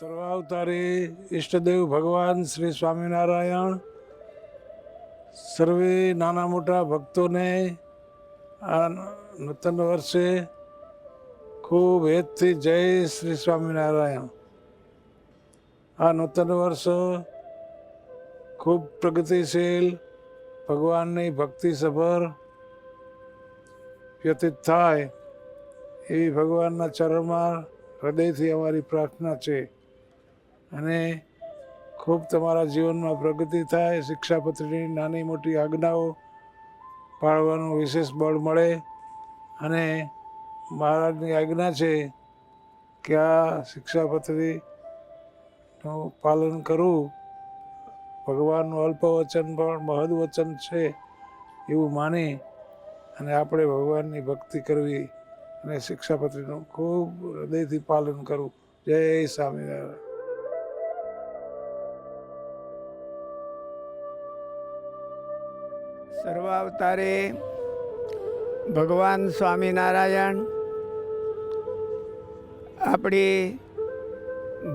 સર્વાવતારી ઈષ્ટદેવ ભગવાન શ્રી સ્વામિનારાયણ સર્વે નાના મોટા ભક્તોને આ નૂતન વર્ષે ખૂબ હેતથી જય શ્રી સ્વામિનારાયણ. આ નૂતન વર્ષ ખૂબ પ્રગતિશીલ, ભગવાનની ભક્તિસભર વ્યતીત થાય એવી ભગવાનના ચરણમાં હૃદયથી અમારી પ્રાર્થના છે. અને ખૂબ તમારા જીવનમાં પ્રગતિ થાય, શિક્ષાપત્રીની નાની મોટી આજ્ઞાઓ પાળવાનું વિશેષ બળ મળે. અને મહારાજની આજ્ઞા છે કે આ શિક્ષાપત્રીનું પાલન કરવું ભગવાનનું અલ્પ વચન પણ મહદ વચન છે એવું માની અને આપણે ભગવાનની ભક્તિ કરવી અને શિક્ષાપત્રીનું ખૂબ હૃદયથી પાલન કરવું. જય સ્વામિનારાયણ. સર્વાવતારે ભગવાન સ્વામિનારાયણ આપણી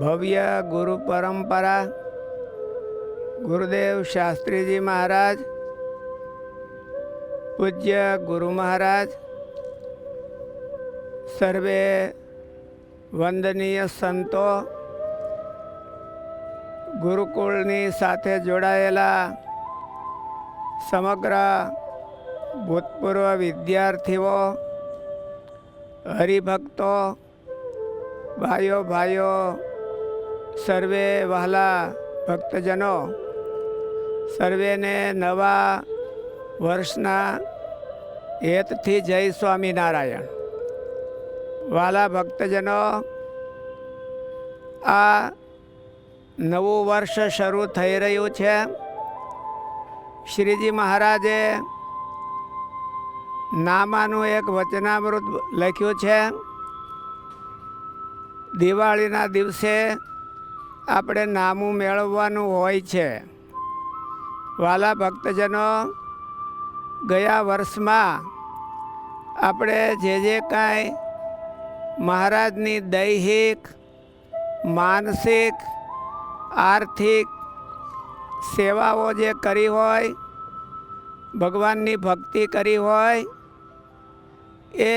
ભવ્ય ગુરુ પરંપરા ગુરુદેવ શાસ્ત્રીજી મહારાજ, પૂજ્ય ગુરુ મહારાજ, સર્વે વંદનીય સંતો, ગુરુકુળની સાથે જોડાયેલા સમગ્ર ભૂતપૂર્વ વિદ્યાર્થીઓ, હરિભક્તો, ભાઈઓ, સર્વે વહાલા ભક્તજનો, સર્વેને નવા વર્ષના હેતથી જય સ્વામિનારાયણ. વાલા ભક્તજનો, આ નવું વર્ષ શરૂ થઈ રહ્યું છે. શ્રીજી મહારાજે નામાનું એક વચનામૃત લખ્યું છે. દિવાળીના દિવસે આપણે નામું મેળવવાનું હોય છે. વાલા ભક્તજનો, ગયા વર્ષમાં આપણે જે કાંઈ મહારાજની દૈહિક, માનસિક, આર્થિક સેવાઓ જે કરી હોય, ભગવાનની ભક્તિ કરી હોય, એ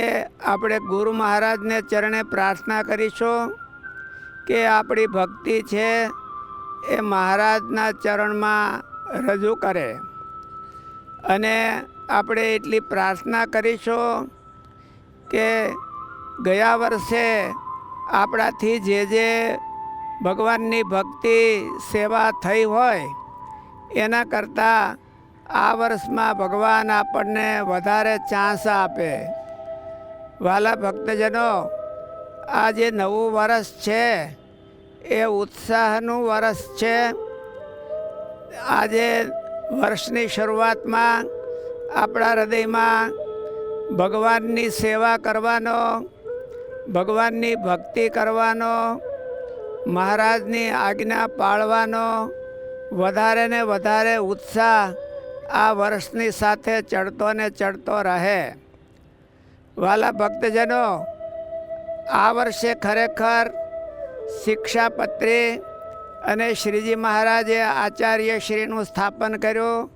આપણે ગુરુ મહારાજને ચરણે પ્રાર્થના કરીશું કે આપણી ભક્તિ છે એ મહારાજના ચરણમાં રજૂ કરે. અને આપણે એટલી પ્રાર્થના કરીશું કે ગયા વર્ષે આપણાથી જે ભગવાનની ભક્તિ સેવા થઈ હોય એના કરતાં આ વર્ષમાં ભગવાન આપણને વધારે ચાન્સ આપે. વાલા ભક્તજનો, આ જે નવું વર્ષ છે એ ઉત્સાહનું વર્ષ છે. આજે વર્ષની શરૂઆતમાં આપણા હૃદયમાં ભગવાનની સેવા કરવાનો, ભગવાનની ભક્તિ કરવાનો, મહારાજની આજ્ઞા પાળવાનો વધારે ને વધારે ઉત્સાહ આ વર્ષની સાથે ચડતો ને ચડતો રહે. વાલા ભક્તજનો, આ વર્ષે ખરેખર શિક્ષાપત્રી અને શ્રીજી મહારાજે આચાર્યશ્રીનું સ્થાપન કર્યું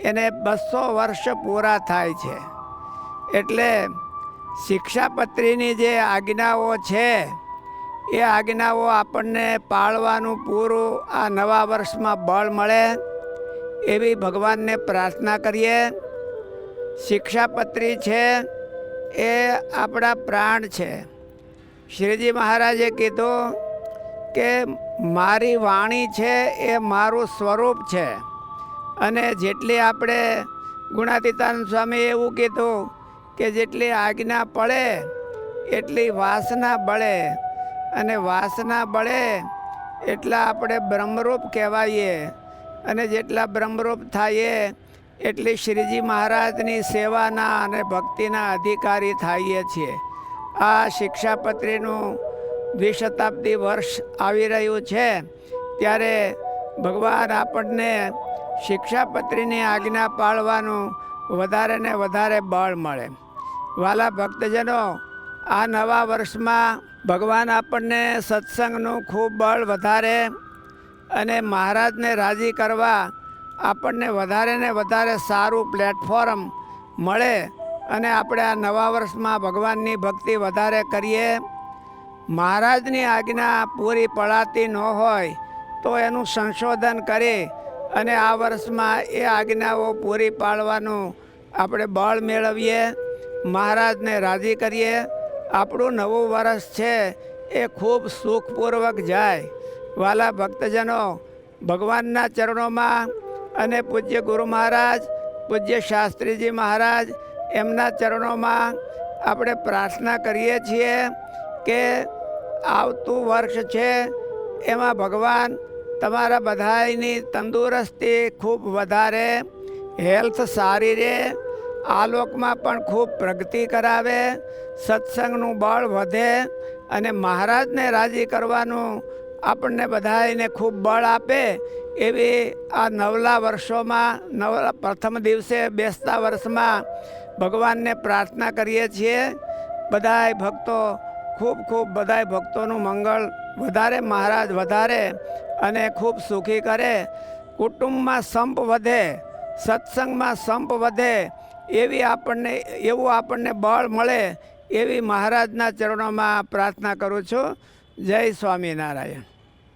એને 200 વર્ષ પૂરા થાય છે. એટલે શિક્ષાપત્રીની જે આજ્ઞાઓ છે એ આજ્ઞાઓ આપણને પાળવાનું પૂરું આ નવા વર્ષમાં બળ મળે એવી ભગવાનને પ્રાર્થના કરીએ. શિક્ષાપત્રી છે એ આપણા પ્રાણ છે. શ્રીજી મહારાજે કીધું કે મારી વાણી છે એ મારું સ્વરૂપ છે. અને જેટલી આપણે ગુણાતીતાનંદ સ્વામી એવું કીધું કે જેટલી આજ્ઞા પડે એટલી વાસના બળે, અને વાસના બળે એટલા આપણે બ્રહ્મરૂપ કહેવાઈએ, અને જેટલા બ્રહ્મરૂપ થઈએ એટલી શ્રીજી મહારાજની સેવાના અને ભક્તિના અધિકારી થઈએ છીએ. આ શિક્ષાપત્રીનું દ્વિશતાબ્દી વર્ષ આવી રહ્યું છે ત્યારે ભગવાન આપણને શિક્ષાપત્રીની આજ્ઞા પાળવાનું વધારે ને વધારે બળ મળે. વાલા ભક્તજનો, આ નવા વર્ષમાં ભગવાન આપણને સત્સંગનું ખૂબ બળ વધારે અને મહારાજને રાજી કરવા આપણને વધારે ને વધારે સારું પ્લેટફોર્મ મળે અને આપણે આ નવા વર્ષમાં ભગવાનની ભક્તિ વધારે કરીએ. મહારાજની આજ્ઞા પૂરી પડાતી ન હોય તો એનું સંશોધન કરી અને આ વર્ષમાં એ આજ્ઞાઓ પૂરી પાડવાનું આપણે બળ મેળવીએ, મહારાજને રાજી કરીએ. આપણું નવું વર્ષ છે એ ખૂબ સુખપૂર્વક જાય. વાલા ભક્તજનો, ભગવાનના ચરણોમાં અને પૂજ્ય ગુરુ મહારાજ, પૂજ્ય શાસ્ત્રીજી મહારાજ, એમના ચરણોમાં આપણે પ્રાર્થના કરીએ છીએ કે આવતું વર્ષ છે એમાં ભગવાન તમારા બધાની તંદુરસ્તી ખૂબ વધારે, હેલ્થ સારી રહે, આલોકમાં પણ ખૂબ પ્રગતિ કરાવે, સત્સંગનું બળ વધે અને મહારાજને રાજી કરવાનું આપણને બધાને ખૂબ બળ આપે એવી આ નવલા વર્ષોમાં પ્રથમ દિવસે બેસતા વર્ષમાં ભગવાનને પ્રાર્થના કરીએ છીએ. બધાય ભક્તો ખૂબ ખૂબ બધાય ભક્તોનું મંગળ વધારે, મહારાજ વધારે અને ખૂબ સુખી કરે. કુટુંબમાં સંપ વધે, સત્સંગમાં સંપ વધે એવું આપણને બળ મળે એવી મહારાજના ચરણોમાં પ્રાર્થના કરું છું. જય સ્વામિનારાયણ.